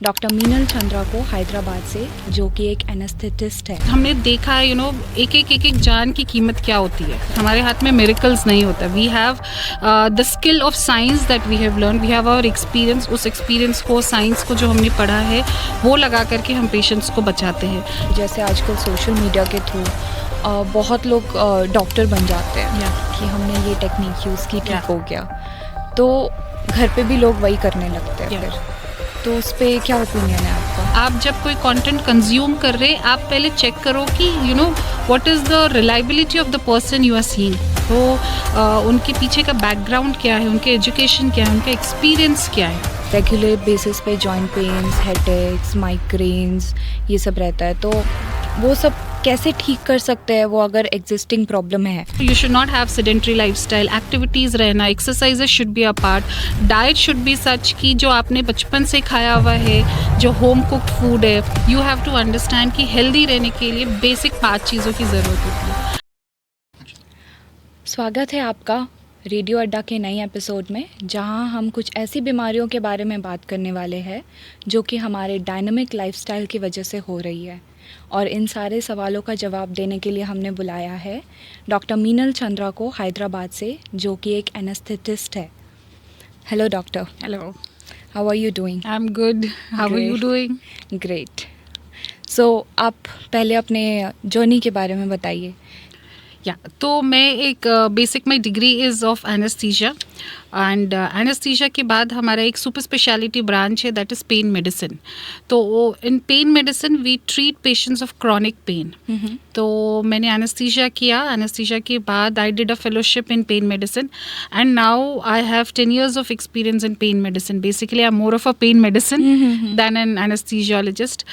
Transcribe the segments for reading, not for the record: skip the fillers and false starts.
Doctor Meenal Chandra को हैदराबाद से, जो कि एक एनेस्थेटिस्ट है। हमने देखा है एक जान की कीमत क्या होती है। हमारे हाथ में मिरेकल्स नहीं होता। We have the skill of science that we have learn, we have our experience. उस एक्सपीरियंस को, साइंस को जो हमने पढ़ा है, वो लगा करके हम पेशेंट्स को बचाते हैं। जैसे आजकल सोशल मीडिया के थ्रू बहुत लोग डॉक्टर बन जाते हैं कि हमने ये टेक्निक यूज़ की, ठीक हो गया, तो घर पे भी लोग वही करने लगते हैं फिर। तो उस पर क्या ओपिनियन है आपका? आप जब कोई कंटेंट कंज्यूम कर रहे, आप पहले चेक करो कि what is the reliability of the person you are seeing. तो उनके पीछे का बैकग्राउंड क्या है, उनके एजुकेशन क्या है, उनका एक्सपीरियंस क्या है। रेगुलर बेसिस पे जॉइंट पेन्स, हेडेक्स, माइग्रेन्स, ये सब रहता है, तो वो सब कैसे ठीक कर सकते हैं वो अगर एग्जिस्टिंग प्रॉब्लम है? You should not have sedentary lifestyle, activities रहना, exercises should be a part, diet should be such कि जो आपने बचपन से खाया हुआ है, जो होम कुक्ड फूड है, you have to understand कि हेल्दी रहने के लिए बेसिक 5 चीज़ों की ज़रूरत होती है। स्वागत है आपका रेडियो अड्डा के नए एपिसोड में, जहां हम कुछ ऐसी बीमारियों के बारे में बात करने वाले हैं जो कि हमारे डायनामिक लाइफस्टाइल की वजह से हो रही है। और इन सारे सवालों का जवाब देने के लिए हमने बुलाया है डॉक्टर मीनल चंद्रा को हैदराबाद से, जो कि एक एनेस्थेटिस्ट है। Hello doctor. Hello, how are you doing? I am good, how are you doing? Great. So आप पहले अपने जर्नी के बारे में बताइए। तो मैं एक basic my degree is of anaesthesia, and anaesthesia के बाद हमारा एक सुपर स्पेशलिटी ब्रांच है, दैट इज़ पेन मेडिसिन। तो in pain medicine we treat patients of chronic pain. तो मैंने एनेस्थीसिया किया, एनेस्थीसिया के बाद I did a fellowship in pain medicine, and now I have 10 years of experience in pain medicine. Basically, I'm more of a pain medicine than an anesthesiologist,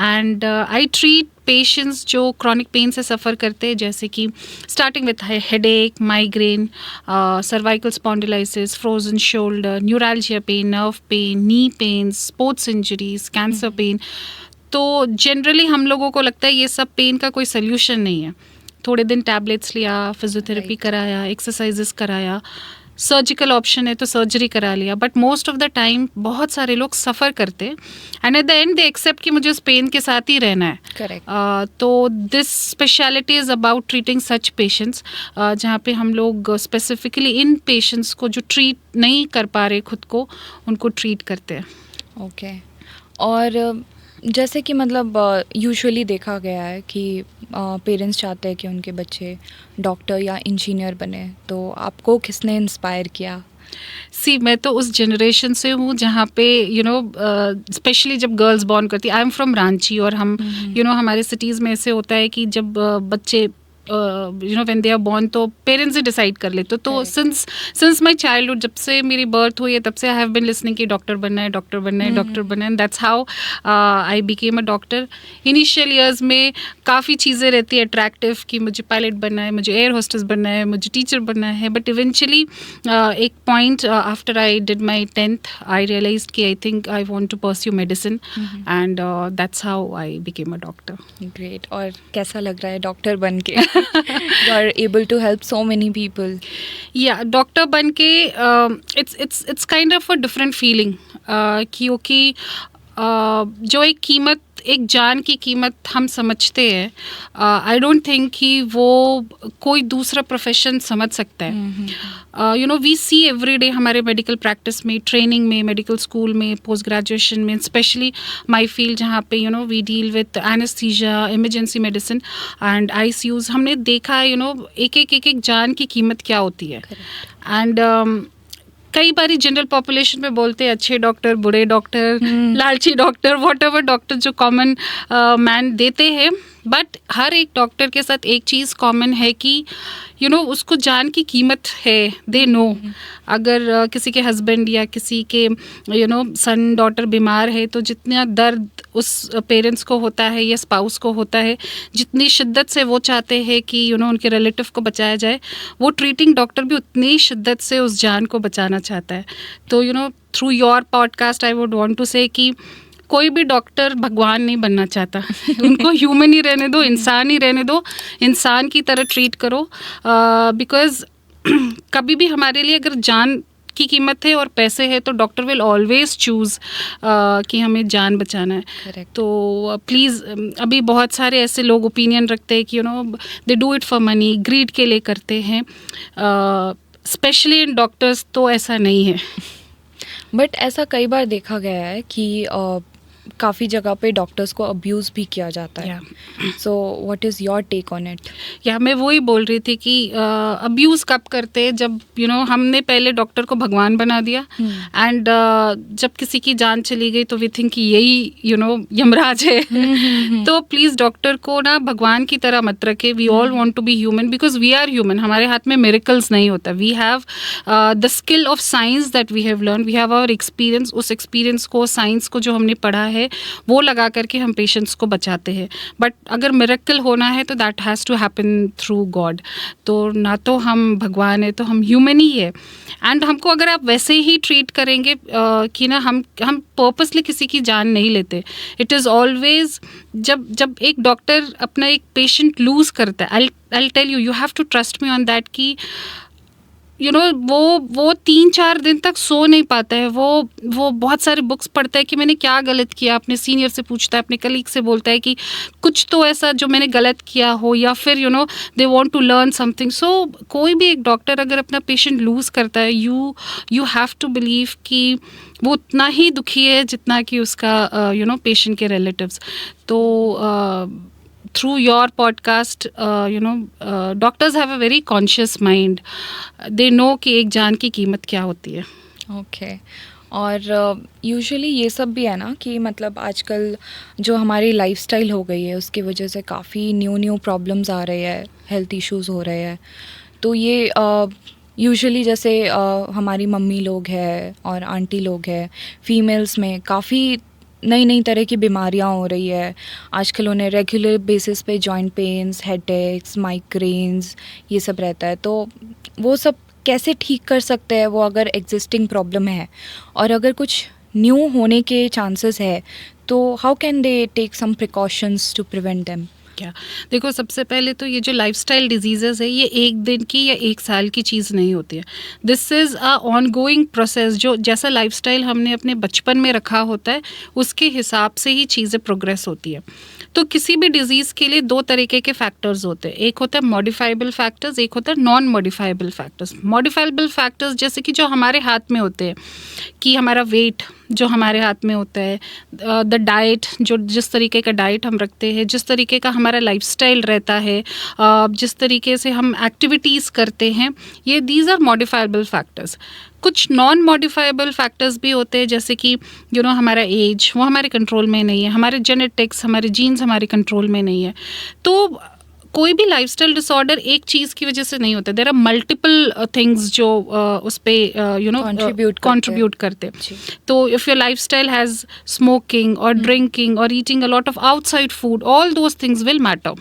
and I treat patients जो chronic pain से suffer करते हैं, जैसे कि starting with headache, migraine, cervical spondylosis, frozen shoulder, neuralgia pain, nerve pain, knee pain, sports injuries, cancer pain. तो generally हम लोगों को लगता है ये सब पेन का कोई सल्यूशन नहीं है। थोड़े दिन टैबलेट्स लिया, फिजियोथेरेपी कराया, एक्सरसाइजेस कराया, सर्जिकल ऑप्शन है तो सर्जरी करा लिया, but most of the time बहुत सारे लोग सफ़र करते हैं, and at the end they accept कि मुझे उस पेन के साथ ही रहना है। करेक्ट। तो this speciality is about treating such patients, जहाँ पे हम लोग स्पेसिफिकली इन पेशेंट्स को जो ट्रीट नहीं कर पा रहे खुद को, उनको ट्रीट करते हैं। ओके। और जैसे कि मतलब यूजुअली देखा गया है कि पेरेंट्स चाहते हैं कि उनके बच्चे डॉक्टर या इंजीनियर बने, तो आपको किसने इंस्पायर किया? मैं तो उस जनरेशन से हूँ जहाँ पे स्पेशली जब गर्ल्स बॉर्न करती, आई एम फ्रॉम रांची, और हम हमारे सिटीज़ में ऐसे होता है कि जब बच्चे व्हेन दे आर बॉर्न तो पेरेंट्स ही डिसाइड कर लेते। तो सिंस माई चाइल्डहुड, जब से मेरी बर्थ हुई है, तब से आई हैव बिन लिसनिंग कि डॉक्टर बनना है, डॉक्टर बनना है, डॉक्टर बनना है, and that's how I became a doctor. Initial years में काफ़ी चीज़ें रहती है अट्रैक्टिव कि मुझे पायलट बनना है, मुझे एयर होस्टेस बनना है, मुझे टीचर बनना है, बट इवेंचुअली एक point after I did my 10th I realise कि I think I want to pursue medicine, and that's how I became a doctor. Great. और कैसा लग रहा है डॉक्टर बन के? You are able to help so many people. Yeah, doctor बन के it's kind of a different feeling, क्योंकि जो एक जान की कीमत हम समझते हैं, आई डोंट थिंक कि वो कोई दूसरा प्रोफेशन समझ सकता है। वी सी एवरी डे हमारे मेडिकल प्रैक्टिस में, ट्रेनिंग में, मेडिकल स्कूल में, पोस्ट ग्रेजुएशन में, स्पेशली माई फील्ड जहाँ पे we deal with anaesthesia, emergency medicine and ICUs। हमने देखा है एक जान की कीमत क्या होती है। एंड कई बारी जनरल पॉपुलेशन में बोलते हैं अच्छे डॉक्टर, बुरे डॉक्टर, लालची डॉक्टर, व्हाटएवर डॉक्टर जो कॉमन मैन देते हैं, बट हर एक डॉक्टर के साथ एक चीज़ कॉमन है कि उसको जान की कीमत है, दे नो। अगर किसी के हस्बैंड या किसी के सन डॉटर बीमार है, तो जितना दर्द उस पेरेंट्स को होता है या स्पाउस को होता है, जितनी शिद्दत से वो चाहते हैं कि उनके रिलेटिव को बचाया जाए, वो ट्रीटिंग डॉक्टर भी उतनी शिद्दत से उस जान को बचाना चाहता है। तो through your podcast I would want to say कि कोई भी डॉक्टर भगवान नहीं बनना चाहता। उनको ह्यूमन ही रहने दो, इंसान ही रहने दो, इंसान की तरह ट्रीट करो, बिकॉज कभी भी हमारे लिए अगर जान की कीमत है और पैसे है तो डॉक्टर विल ऑलवेज चूज़ कि हमें जान बचाना है. Correct. तो प्लीज़, अभी बहुत सारे ऐसे लोग ओपिनियन रखते हैं कि they do it for money, greed के लिए करते हैं. स्पेशली इन डॉक्टर्स तो ऐसा नहीं है. बट ऐसा कई बार देखा गया है कि काफ़ी जगह पे डॉक्टर्स को अब्यूज़ भी किया जाता है. So what is your take on it? या मैं वही बोल रही थी कि अब्यूज़ कब करते हैं, जब हमने पहले डॉक्टर को भगवान बना दिया एंड जब किसी की जान चली गई तो वी थिंक कि यही यमराज है. तो प्लीज़ डॉक्टर को ना भगवान की तरह मत रखे. We all want to be human because we are human. हमारे हाथ में मिरेकल्स नहीं होता. We have the skill of science that we have learn. We have our experience. उस एक्सपीरियंस को, साइंस को जो हमने पढ़ा है वो लगा करके हम पेशेंट्स को बचाते हैं. बट अगर मिरेकल होना है तो that has to happen through God. तो ना तो हम भगवान है, तो हम ह्यूमन ही है. एंड हमको अगर आप वैसे ही ट्रीट करेंगे कि ना हम पर्पसली किसी की जान नहीं लेते. इट इज़ ऑलवेज जब एक डॉक्टर अपना एक पेशेंट लूज़ करता है, I tell you have to trust me on that कि वो 3-4 दिन तक सो नहीं पाता है. वो बहुत सारे बुक्स पढ़ता है कि मैंने क्या गलत किया. अपने सीनियर से पूछता है, अपने कलीग से बोलता है कि कुछ तो ऐसा जो मैंने गलत किया हो, या फिर they want to learn something. So कोई भी एक डॉक्टर अगर अपना पेशेंट लूज़ करता है, यू हैव टू बिलीव कि वो उतना ही दुखी है जितना कि उसका पेशेंट के रिलेटिव्स. तो through your podcast, doctors have a very conscious mind. They know कि एक जान की कीमत क्या होती है. ओके. और यूजुअली ये सब भी है ना कि मतलब आजकल जो हमारी लाइफस्टाइल हो गई है उसकी वजह से काफ़ी न्यू प्रॉब्लम्स आ रहे हैं, हेल्थ इश्यूज हो रहे हैं. तो ये यूजुअली जैसे हमारी मम्मी लोग हैं और आंटी लोग हैं, फीमेल्स में काफ़ी नई तरह की बीमारियां हो रही है आजकल. उन्हें रेगुलर बेसिस पे जॉइंट पेन्स, हेडेक्स, माइग्रेन्स ये सब रहता है. तो वो सब कैसे ठीक कर सकते हैं वो अगर एग्जिस्टिंग प्रॉब्लम है, और अगर कुछ न्यू होने के चांसेस है तो how can they take some precautions to prevent them? क्या देखो, सबसे पहले तो ये जो लाइफस्टाइल डिजीज़ेज़ है ये एक दिन की या एक साल की चीज़ नहीं होती है. This is a ongoing process. जो जैसा लाइफस्टाइल हमने अपने बचपन में रखा होता है उसके हिसाब से ही चीज़ें प्रोग्रेस होती है. तो किसी भी डिजीज़ के लिए 2 तरीके के फैक्टर्स होते हैं. एक होता है मॉडिफाइबल फैक्टर्स, एक होता है non modifiable factors. Modifiable factors जैसे कि जो हमारे हाथ में होते हैं, कि हमारा वेट जो हमारे हाथ में होता है, द डाइट, जो जिस तरीके का डाइट हम रखते हैं, जिस तरीके का हमारा लाइफस्टाइल रहता है, जिस तरीके से हम एक्टिविटीज़ करते हैं, ये दीज आर मॉडिफाइबल फैक्टर्स. कुछ नॉन मॉडिफाइबल फैक्टर्स भी होते हैं जैसे कि हमारा एज, वो हमारे कंट्रोल में नहीं है. हमारे जेनेटिक्स, हमारे जीन्स हमारे कंट्रोल में नहीं है. तो कोई भी लाइफस्टाइल डिसऑर्डर एक चीज़ की वजह से नहीं होता. देयर आर मल्टीपल थिंग्स जो उस पर कंट्रीब्यूट करते. तो if your lifestyle has smoking और ड्रिंकिंग और eating a lot of outside food, all those things will matter.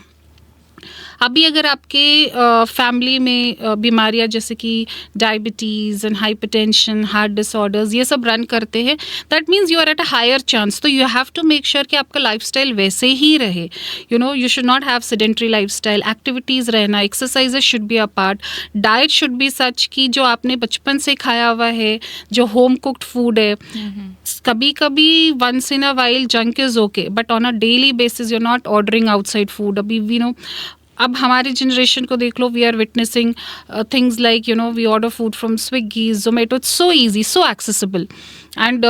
अभी अगर आपके फैमिली में बीमारियां जैसे कि diabetes and hypertension, heart disorders ये सब रन करते हैं, that means you are at a higher chance. तो you have to make sure कि आपका लाइफस्टाइल वैसे ही रहे. You should not have sedentary lifestyle. Activities रहना, exercises should be a part. Diet should be such कि जो आपने बचपन से खाया हुआ है, जो होम कुक्ड फूड है. कभी कभी once in a while junk is okay, but on a daily basis you are not ordering outside food. अभी अब हमारी जनरेशन को देख लो, we are witnessing things like we order food from Swiggy, Zomato. It's so easy, so accessible and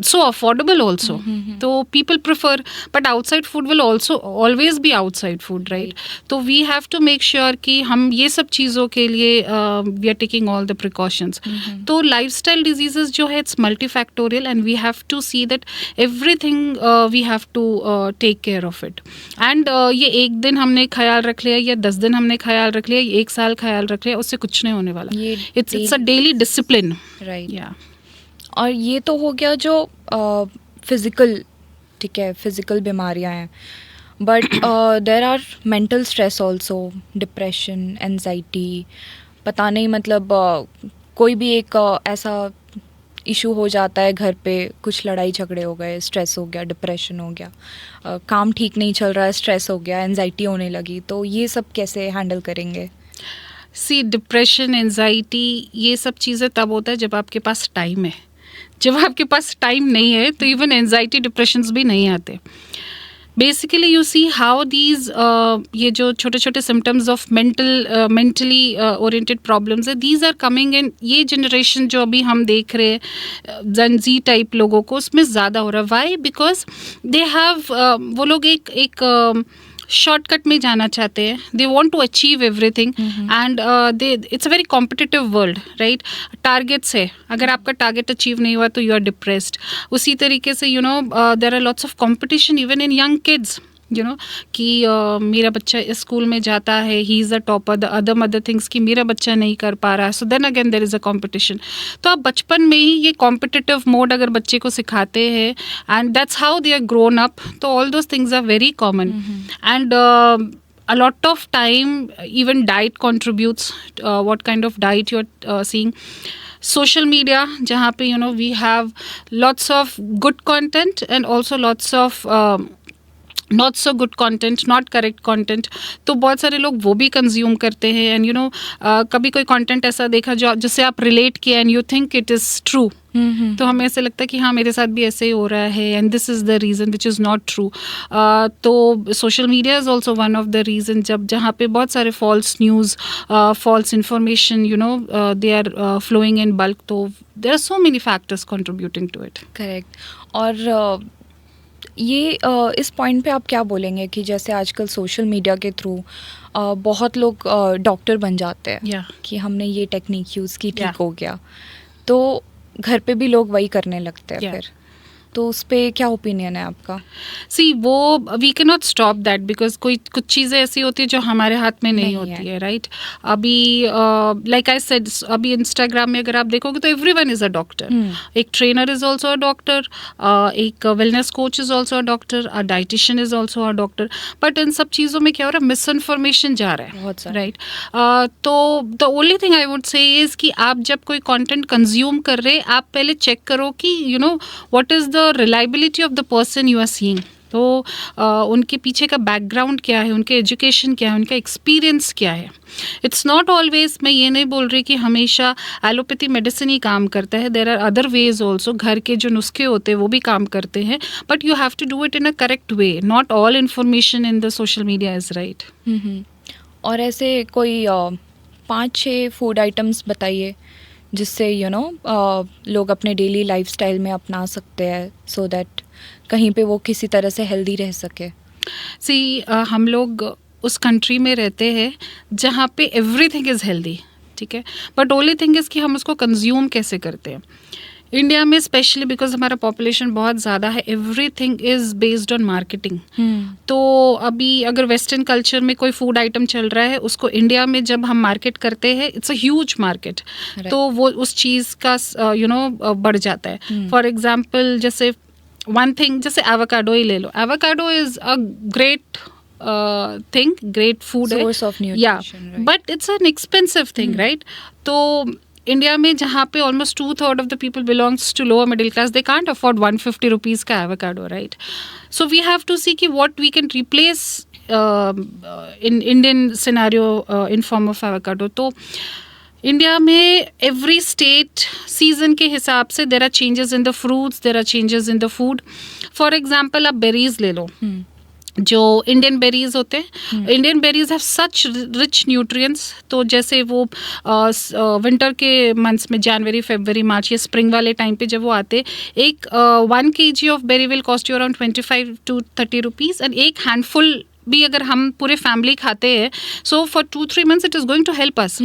so affordable also. So people prefer, but outside food will also always be outside food, right? So we have to make sure कि हम ये सब चीज़ों के लिए we are taking all the precautions. तो lifestyle diseases जो है it's multifactorial and we have to see that everything we have to take care of it. And ये एक दिन हमने ख्याल रख लिया या 10 दिन हमने ख्याल रख लिया या 1 साल ख्याल रख लिया, उससे कुछ नहीं होने वाला. It's a daily discipline. Right. Yeah. और ये तो हो गया जो फिज़िकल, ठीक है, फिज़िकल बीमारियां हैं. But there are mental stress also, depression, anxiety. पता नहीं मतलब कोई भी एक ऐसा इशू हो जाता है घर पे, कुछ लड़ाई झगड़े हो गए, स्ट्रेस हो गया, डिप्रेशन हो गया, काम ठीक नहीं चल रहा है, स्ट्रेस हो गया, एंजाइटी होने लगी. तो ये सब कैसे हैंडल करेंगे? सी डिप्रेशन, एंजाइटी, ये सब चीज़ें तब होता है जब आपके पास टाइम है. जब आपके पास टाइम नहीं है तो इवन एंजाइटी डिप्रेशंस भी नहीं आते. Basically you see how these ये जो छोटे छोटे symptoms of mentally oriented problems है, दीज आर कमिंग इन ये जनरेशन जो अभी हम देख रहे हैं जेन ज़ी टाइप लोगों को, उसमें ज़्यादा हो रहा है. वाई? बिकॉज दे हैव वो लोग एक शॉर्टकट में जाना चाहते हैं. They want to achieve everything and they it's a very competitive world, right. Targets है, अगर आपका टारगेट अचीव नहीं हुआ तो यू आर डिप्रेस्ड. उसी तरीके से there are lots of competition even in young kids, कि मेरा बच्चा इस स्कूल में जाता है, he is a topper, the other things कि मेरा बच्चा नहीं कर पा रहा है. So then again there is a competition. तो आप बचपन में ही ये कॉम्पिटिटिव मोड अगर बच्चे को सिखाते हैं and that's how they are grown up, तो all those things are very common. And a lot of time even diet contributes, what kind of diet you're seeing. Social media, जहाँ पे we have lots of good content and also lots of not so good content, not correct content. तो बहुत सारे लोग वो भी consume करते हैं. एंड कभी कोई कॉन्टेंट ऐसा देखा जिससे आप रिलेट किया and you think it is true, तो हमें ऐसे लगता है कि हाँ मेरे साथ भी ऐसे ही हो रहा है and this is the reason which is not true. तो social media is also one of the reason जहाँ पे बहुत सारे false news, false information they are flowing in bulk. तो there are so many factors contributing to it. Correct. और ये इस point पे आप क्या बोलेंगे कि जैसे आजकल सोशल मीडिया के थ्रू बहुत लोग डॉक्टर बन जाते हैं कि हमने ये टेक्निक यूज़ की, ठीक हो गया, तो घर पे भी लोग वही करने लगते हैं फिर. तो उस पर क्या ओपिनियन है आपका? सी वो we can not stop that because कुछ चीज़ें ऐसी होती है जो हमारे हाथ में नहीं होती है, राइट. अभी लाइक आई सेड, अभी इंस्टाग्राम में अगर आप देखोगे तो एवरीवन इज़ अ डॉक्टर. एक trainer is also a doctor, एक wellness coach is also a doctor, a dietitian is also a doctor. But इन सब चीज़ों में क्या हो रहा है, मिस इन्फॉर्मेशन जा रहा है, राइट. तो the only thing I would say is कि आप जब कोई कॉन्टेंट कंज्यूम कर रहे, आप पहले चेक करो कि what is the reliability of the person you are seeing. तो उनके पीछे का बैकग्राउंड क्या है, उनके एजुकेशन क्या है, उनका एक्सपीरियंस क्या है. इट्स नॉट ऑलवेज, मैं ये नहीं बोल रही कि हमेशा एलोपैथी मेडिसिन ही काम करता है. There are other ways also. घर के जो नुस्खे होते हैं वो भी काम करते हैं, but you have to do it in a correct way. Not all information in the social media is right. और ऐसे कोई 5-6 फूड आइटम्स बताइए जिससे लोग अपने डेली लाइफस्टाइल में अपना सकते हैं सो दैट कहीं पे वो किसी तरह से हेल्दी रह सके. हम लोग उस कंट्री में रहते हैं जहाँ पे एवरीथिंग इज़ हेल्दी, ठीक है, बट ओनली थिंग इज़ कि हम उसको कंज्यूम कैसे करते हैं. इंडिया में स्पेशली बिकॉज हमारा पॉपुलेशन बहुत ज़्यादा है, everything is based on marketing. तो अभी अगर वेस्टर्न कल्चर में कोई फूड आइटम चल रहा है, उसको इंडिया में जब हम मार्केट करते हैं, इट्स अ ह्यूज मार्केट. तो वो उस चीज़ का बढ़ जाता है. फॉर एग्जाम्पल जैसे वन थिंग, जैसे एवोकाडो ही ले लो. Avocado is a great thing, great food, source of nutrition, yeah, right? But it's an expensive thing, right? तो इंडिया में जहाँ पे almost 2/3 of the people belongs to lower middle class, they can't afford 150 rupees का avocado, right. So we have to see कि what we can replace in Indian scenario in form of avocado. तो India में every state season के हिसाब से there are changes in the fruits, there are changes in the food. For example आप berries ले लो, जो Indian berries होते हैं, Indian berries have such rich nutrients. तो जैसे वो विंटर के मंथ्स में जनवरी, फरवरी, मार्च, ये स्प्रिंग वाले टाइम पे जब वो आते, एक 1 kg of berry will cost you around 25 to 30 rupees. And एक हैंडफुल भी अगर हम पूरे फैमिली खाते हैं, so for 2-3 months it is going to help us.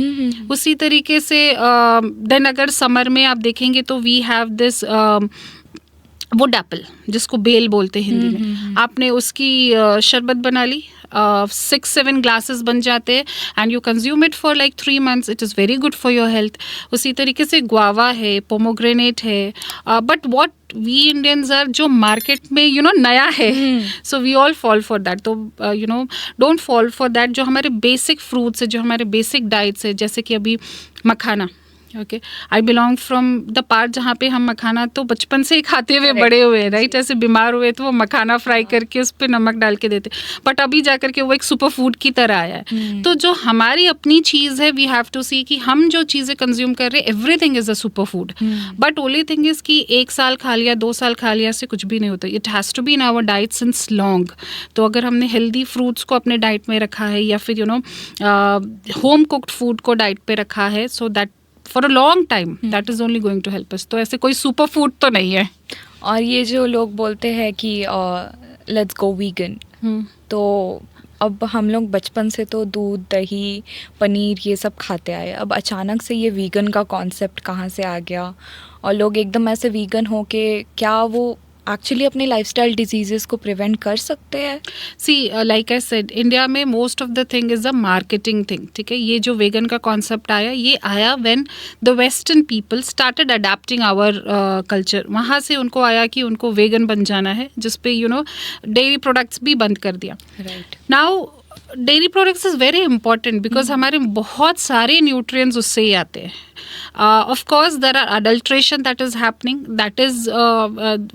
उसी तरीके से देन अगर समर में आप देखेंगे तो we have this wood apple, जिसको बेल बोलते हैं हिंदी में. आपने उसकी शरबत बना ली, 6-7 ग्लासेस बन जाते हैं and you consume it for like 3 months. It is very good for your health. उसी तरीके से गुआवा है, पोमोग्रेनेट है. But what we Indians are, जो मार्केट में नया है, so we all fall for that. तो डोंट फॉल फॉर दैट. जो हमारे बेसिक फ्रूट्स है, जो हमारे बेसिक डाइट्स है, जैसे कि अभी makhana, okay, I belong from the part जहाँ पे हम मखाना तो बचपन से ही खाते हुए बड़े हुए हैं, राइट? ऐसे बीमार हुए तो वो मखाना फ्राई करके उस पर नमक डाल के देते, बट अभी जा करके वो एक सुपर फूड की तरह आया है। तो जो हमारी अपनी चीज़ है, वी हैव टू सी कि हम जो चीज़ें कंज्यूम कर रहे हैं, everything is a super food, but only thing is कि 1 साल खा लिया, 2 साल खा लिया से कुछ भी नहीं होता। It has to be in our diet since long. तो अगर हमने हेल्दी फ्रूट्स को अपने डाइट में रखा है, या फिर होम कुक्ड फूड को डाइट पे रखा है, so that for a long time that is only going to help us. तो ऐसे कोई सुपर फूड तो नहीं है। और ये जो लोग बोलते हैं कि लेट्स गो वीगन, तो अब हम लोग बचपन से तो दूध, दही, पनीर ये सब खाते आए, अब अचानक से ये वीगन का कॉन्सेप्ट कहाँ से आ गया? और लोग एकदम ऐसे वीगन हो के क्या वो एक्चुअली अपने लाइफस्टाइल डिजीजेस को प्रिवेंट कर सकते हैं? सी लाइक आई सेड, इंडिया में most of the thing is a marketing thing, ठीक है? ये जो वेगन का कॉन्सेप्ट आया, ये आया when the western people started adapting our culture. वहाँ से उनको आया कि उनको वेगन बन जाना है, जिसपे डेयरी प्रोडक्ट्स भी बंद कर दिया। Right. Now dairy products is very important because हमारे बहुत सारे न्यूट्रिएंट्स उससे ही आते हैं। Of course, there are adulteration that is happening. That is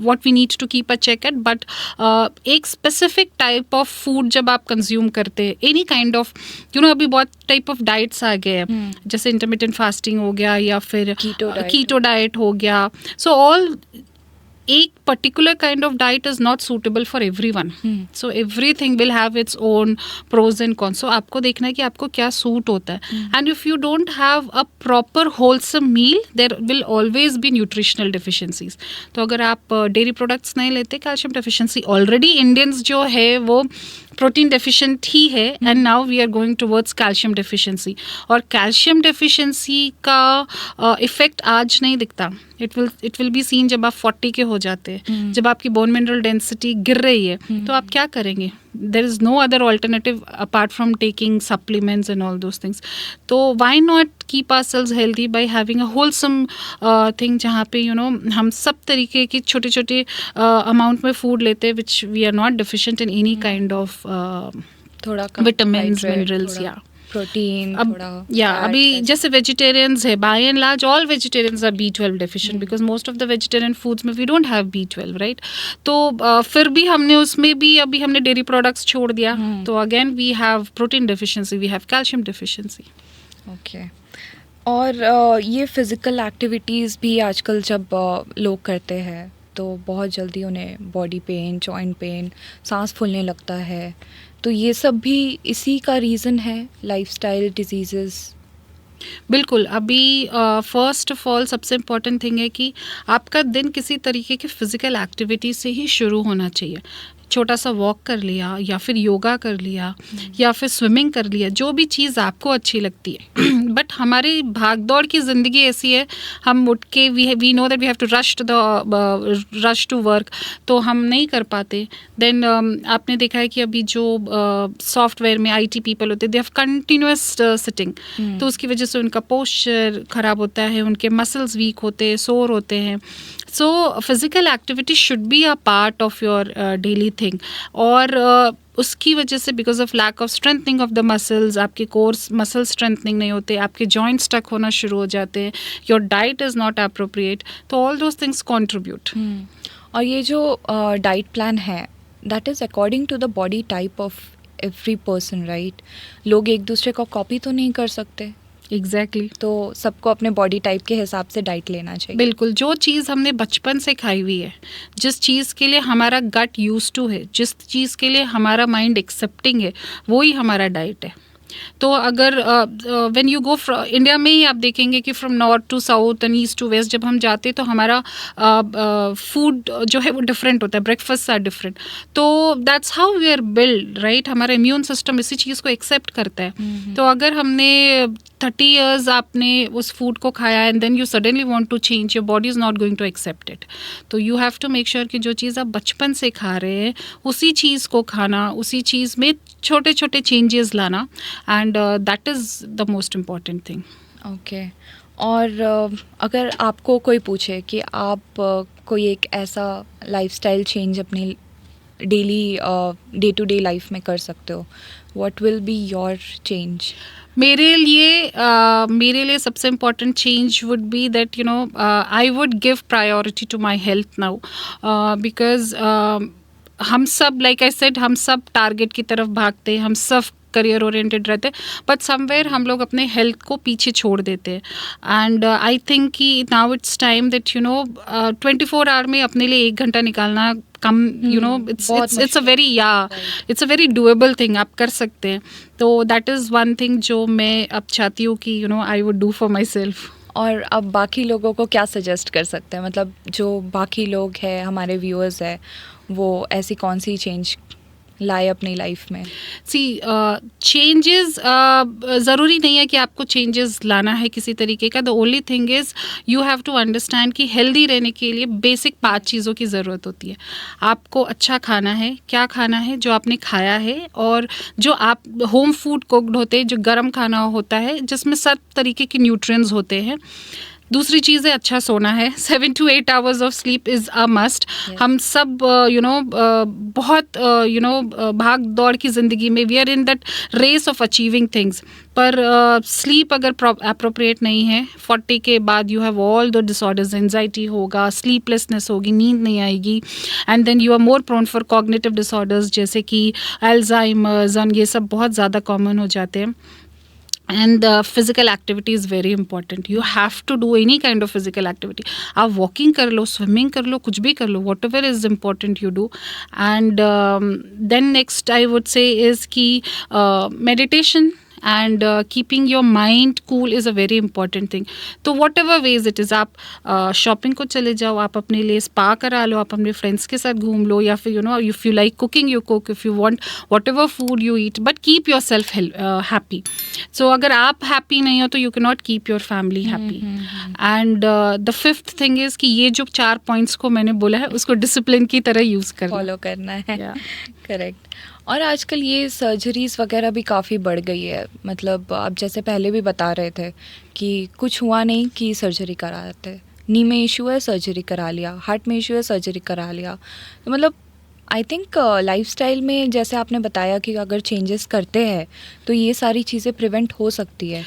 what we need to keep a check at. But एक specific type of food जब आप consume करते हैं, any kind of, अभी बहुत type of diets आ गए हैं, जैसे intermittent fasting हो गया, या फिर keto diet हो गया. So all एक particular kind of diet is not suitable for everyone. So everything will have its own pros and cons. So आपको देखना है कि आपको क्या सूट होता है. And if you don't have a proper wholesome meal, there will always be nutritional deficiencies. तो अगर आप dairy products नहीं लेते, calcium deficiency already Indians जो है वो प्रोटीन डेफिशिएंट ही है, and now we are going towards calcium deficiency. और कैल्शियम डेफिशिएंसी का इफेक्ट आज नहीं दिखता. इट विल बी सीन जब आप 40 के हो जाते हैं, जब आपकी बोन मिनरल डेंसिटी गिर रही है, तो आप क्या करेंगे? There is no other alternative apart from taking supplements and all those things. तो why not keep ourselves healthy by having a wholesome thing, जहाँ पे हम सब तरीके की छोटे छोटे अमाउंट में फूड लेते हैं, which we are not deficient in any kind of थोड़ा विटामिन्स, मिनरल्स, या प्रोटीन, अभी जैसे वेजिटेरियंस है, by and large all vegetarians are B12 deficient because most of the vegetarian foods में we don't have B12, right? तो फिर भी हमने उसमें भी अभी हमने डेयरी प्रोडक्ट्स छोड़ दिया, तो again we have protein deficiency, we have calcium deficiency. Okay. और ये फिज़िकल एक्टिविटीज़ भी आजकल जब लोग करते हैं तो बहुत जल्दी उन्हें बॉडी पेन, जॉइंट पेन, सांस फूलने लगता है, तो ये सब भी इसी का रीज़न है, लाइफस्टाइल डिजीज़ेस? बिल्कुल. अभी फर्स्ट ऑफ ऑल सबसे इम्पॉर्टेंट थिंग है कि आपका दिन किसी तरीके की फ़िज़िकल एक्टिविटी से ही शुरू होना चाहिए. छोटा सा वॉक कर लिया, या फिर योगा कर लिया, या फिर स्विमिंग कर लिया, जो भी चीज़ आपको अच्छी लगती है. बट हमारी भागदौड़ की ज़िंदगी ऐसी है, हम उठ के we know that we have to rush to work, तो हम नहीं कर पाते. देन आपने देखा है कि अभी जो सॉफ्टवेयर में IT पीपल होते हैं, दे हैव कंटिन्यूअस सिटिंग, तो उसकी वजह से उनका पोस्चर ख़राब होता है, उनके मसल्स वीक होते हैं, सोर होते हैं. So physical activity should be a part of your daily thing. और उसकी वजह से because of lack of strengthening of the muscles, आपके कोर्स मसल स्ट्रेंथनिंग नहीं होते, आपके जॉइंट्स टक होना शुरू हो जाते हैं, your diet is not appropriate. तो ऑल दोज थिंग्स कॉन्ट्रीब्यूट. और ये जो डाइट प्लान है, that is according to the body type of every person, right? लोग एक दूसरे को कॉपी तो नहीं कर सकते. एग्जैक्टली. तो सबको अपने बॉडी टाइप के हिसाब से डाइट लेना चाहिए. बिल्कुल. जो चीज़ हमने बचपन से खाई हुई है, जिस चीज़ के लिए हमारा गट यूज टू है, जिस चीज़ के लिए हमारा माइंड एक्सेप्टिंग है, वो ही हमारा डाइट है. तो अगर व्हेन यू गो इंडिया में ही आप देखेंगे कि from north to south and east to west जब हम जाते हैं, तो हमारा फूड जो है वो डिफरेंट होता है, ब्रेकफास्ट आर डिफरेंट. तो that's how we are build, right? हमारा इम्यून सिस्टम इसी चीज़ को एक्सेप्ट करता है. तो अगर हमने 30 years आपने उस फूड को खाया and then you suddenly want to change, your body is not going to accept it. तो you have to make sure कि जो चीज़ आप बचपन से खा रहे हैं, उसी चीज़ को खाना, उसी चीज़ में छोटे छोटे चेंजेस लाना, and that is the most important thing. Okay. और अगर आपको कोई पूछे कि आप कोई एक ऐसा लाइफस्टाइल चेंज अपनी daily day to day life में कर सकते हो, what will be your change? मेरे लिए सबसे important change would be that you know I would give priority to my health now, because हम सब, लाइक आई सेड, हम सब टारगेट की तरफ भागते हैं, हम सब करियर ओरिएंटेड रहते हैं, बट समवेयर हम लोग अपने हेल्थ को पीछे छोड़ देते हैं। एंड आई थिंक कि now it's time that you know 24 hour में अपने लिए 1 घंटा निकालना कम, you know, it's a very doable thing, आप कर सकते हैं। तो दैट इज़ वन थिंग जो मैं अब चाहती हूँ कि you know I would do for my self. और अब बाकी लोगों को क्या सजेस्ट कर सकते हैं, मतलब जो बाकी लोग हैं, हमारे व्यूअर्स हैं, वो ऐसी कौन सी चेंज लाए अपनी लाइफ में? सी चेंजेस ज़रूरी नहीं है कि आपको चेंजेस लाना है किसी तरीके का। The only thing is you have to understand कि हेल्दी रहने के लिए बेसिक 5 चीज़ों की ज़रूरत होती है। आपको अच्छा खाना है, क्या खाना है, जो आपने खाया है, और जो आप होम फूड कुक्ड होते हैं, जो गर्म खाना होता है जिसमें सब तरीके के न्यूट्रिएंट्स होते हैं। दूसरी चीज़ है अच्छा सोना है, 7 to 8 hours of sleep is a must. हम सब बहुत भाग दौड़ की ज़िंदगी में we are in that race of achieving things, पर स्लीप अगर अप्रोप्रिएट नहीं है, 40 के बाद you have all the disorders, anxiety होगा, स्लीपलेसनेस होगी, नींद नहीं आएगी, and then you are more prone for cognitive disorders जैसे कि अल्जाइमर्स, ये सब बहुत ज़्यादा कॉमन हो जाते हैं। And physical activity is very important. You have to do any kind of physical activity. आप walking कर लो, swimming कर लो, कुछ भी कर लो, whatever is important you do. And then next I would say is कि meditation and keeping your mind cool is a very important thing. तो whatever ways it is, आप shopping को चले जाओ, आप अपने लिए spa करा लो, आप अपने friends के साथ घूम लो, या फिर you know if you like cooking you cook, if you want whatever food you eat, but keep yourself happy. So अगर आप happy नहीं हो तो you cannot keep your family happy. And the 5th thing is कि ये जो 4 points को मैंने बोला है उसको discipline की तरह use करना, फॉलो करना है। Yeah. करेक्ट। और आजकल ये सर्जरीज़ वगैरह भी काफ़ी बढ़ गई है, मतलब आप जैसे पहले भी बता रहे थे कि कुछ हुआ नहीं कि सर्जरी कराते, नी में इशू है सर्जरी करा लिया, हार्ट में इशू है सर्जरी करा लिया। तो मतलब आई थिंक लाइफस्टाइल में जैसे आपने बताया कि अगर चेंजेस करते हैं तो ये सारी चीज़ें प्रिवेंट हो सकती है।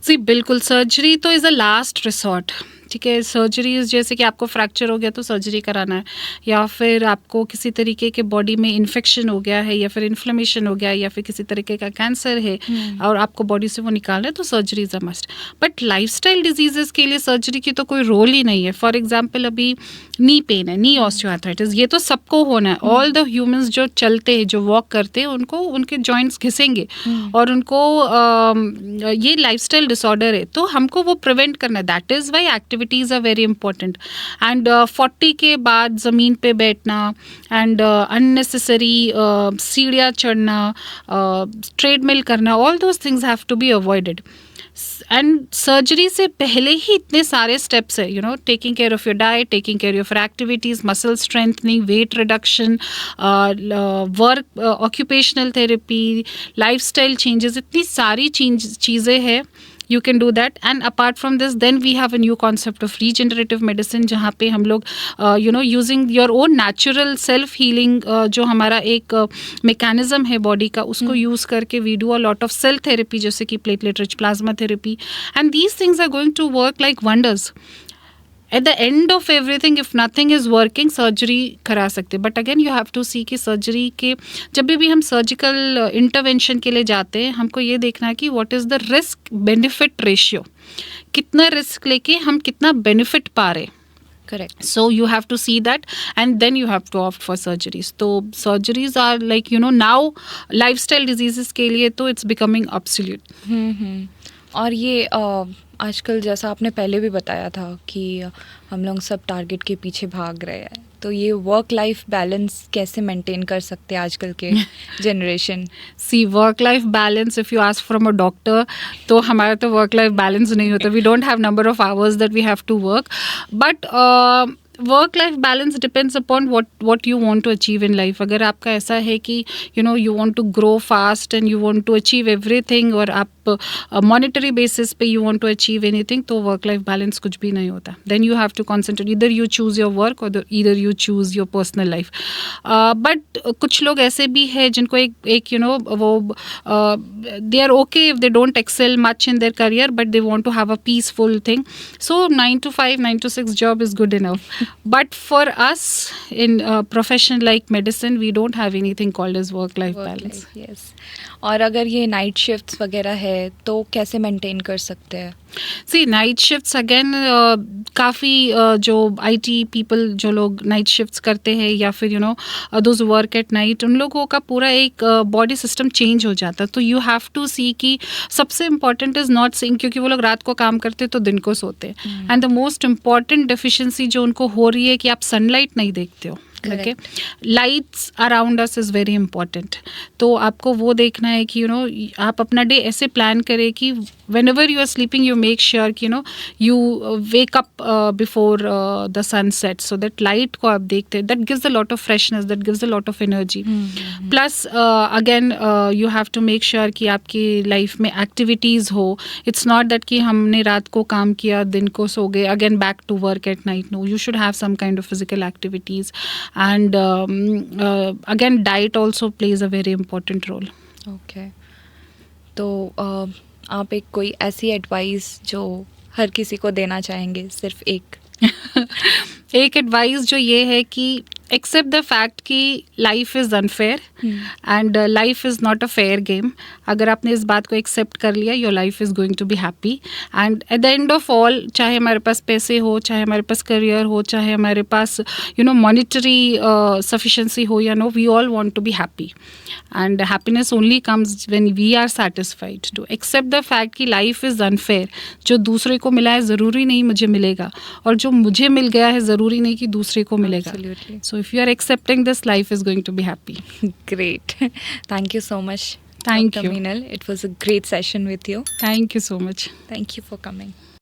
जी बिल्कुल, सर्जरी तो इज़ अ लास्ट रिसॉर्ट, ठीक है। सर्जरीज जैसे कि आपको फ्रैक्चर हो गया तो सर्जरी कराना है, या फिर आपको किसी तरीके के बॉडी में इन्फेक्शन हो गया है, या फिर इन्फ्लेमेशन हो गया है, या फिर किसी तरीके का कैंसर है और आपको बॉडी से वो निकालना है, तो surgery is a must. But lifestyle diseases के लिए सर्जरी की तो कोई रोल ही नहीं है। फॉर एग्जाम्पल अभी नी पेन है, नी ऑस्टियोआर्थराइटिस, ये तो सबको होना है। ऑल द ह्यूमंस जो चलते हैं, जो वॉक करते हैं, उनको उनके जॉइंट्स घिसेंगे और उनको ये लाइफस्टाइल डिसऑर्डर है, तो हमको वो प्रिवेंट करना है। That is why activities are very important. And 40 के बाद ज़मीन पे बैठना एंड अननेसेसरी सीढ़ियाँ चढ़ना, ट्रेडमिल करना, all those things have to be avoided. And surgery से पहले ही इतने सारे स्टेप्स है, you know, taking care of your diet, taking care of your activities, muscle strengthening, weight reduction, work, occupational therapy, lifestyle changes, इतनी सारी चीज़ें हैं। You can do that. And apart from this, then we have a new concept of regenerative medicine, जहाँ पे हम लोग using your own natural self healing, जो हमारा एक mechanism है body का, उसको use करके we do a lot of cell therapy, जैसे कि platelet rich plasma therapy, and these things are going to work like wonders. At the end of everything, if nothing is working, surgery करा सकते। But again you have to see कि surgery के जब भी हम surgical intervention के लिए जाते हैं, हमको ये देखना है कि what is the risk benefit ratio, कितना रिस्क लेके हम कितना बेनिफिट पा रहे। Correct. So you have to see that, and then you have to opt for surgeries. So surgeries are like, you know, now lifestyle diseases के लिए तो it's becoming obsolete. और ये आजकल जैसा आपने पहले भी बताया था कि हम लोग सब टारगेट के पीछे भाग रहे हैं, तो ये वर्क लाइफ बैलेंस कैसे मेंटेन कर सकते हैं आजकल के generation? See work life balance, if you ask from a doctor, तो हमारा तो वर्क लाइफ बैलेंस नहीं होता। We don't have number of hours that we have to work, but work life balance depends upon what you want to achieve in life. अगर आपका ऐसा है कि you know you want to grow fast and you want to achieve everything, और आप आप monetary basis पे you want to achieve anything, तो वर्क लाइफ बैलेंस कुछ भी नहीं होता. Then you have to concentrate, either you choose your work और either you choose your personal life. But कुछ लोग ऐसे भी है जिनको एक यू नो वो they are okay if they don't excel much in their career, but they want to have a peaceful thing. So 9 to 5, 9 to 6 job is good enough. But for us in a profession like medicine, we don't have anything called as work-life balance. Yes. और अगर ये night shifts वगैरह है तो कैसे maintain कर सकते हैं? सी नाइट शिफ्ट्स अगेन काफ़ी जो IT पीपल जो लोग नाइट शिफ्ट्स करते हैं या फिर you know those work at night, उन लोगों का पूरा एक बॉडी सिस्टम चेंज हो जाता है. तो यू हैव टू सी कि सबसे इम्पॉर्टेंट इज़ नॉट सिंग, क्योंकि वो लोग रात को काम करते हैं तो दिन को सोते हैं. And the most important deficiency जो उनको हो रही है कि आप सनलाइट नहीं देखते हो. Okay, lights around us is very important. तो आपको वो देखना है कि यू नो आप अपना डे ऐसे प्लान करें कि whenever you are sleeping you make sure कि you know you wake up before the sunset, so that light को आप देखते हैं. That gives a lot of freshness, that gives a lot of energy. Plus again you have to make sure कि आपकी life में activities हो. It's not that कि हमने रात को काम किया दिन को सो गए, again back to work at night. No, you should have some kind of physical activities. And again, diet also plays a very important role. Okay. तो आप एक कोई ऐसी एडवाइस जो हर किसी को देना चाहेंगे, सिर्फ एक? एक एडवाइस जो ये है कि एक्सेप्ट द फैक्ट कि life is unfair and life is not a fair game. अगर आपने इस बात को एक्सेप्ट कर लिया, your life is going to be happy. And at the end of all, चाहे हमारे पास पैसे हो, चाहे हमारे पास करियर हो, चाहे हमारे पास यू नो मॉनिटरी सफिशेंसी हो या no, we all want to be happy. And happiness only comes when we are satisfied. To accept the fact कि लाइफ इज़ अनफेयर. जो दूसरे को मिला है ज़रूरी नहीं मुझे मिलेगा, और जो मुझे मिल गया है ज़रूरी नहीं कि दूसरे को मिलेगा. Absolutely. So if you are accepting this, life is going to be happy. Great. Thank you so much. Thank Dr. you. Meenal. It was a great session with you. Thank you so much. Thank you for coming.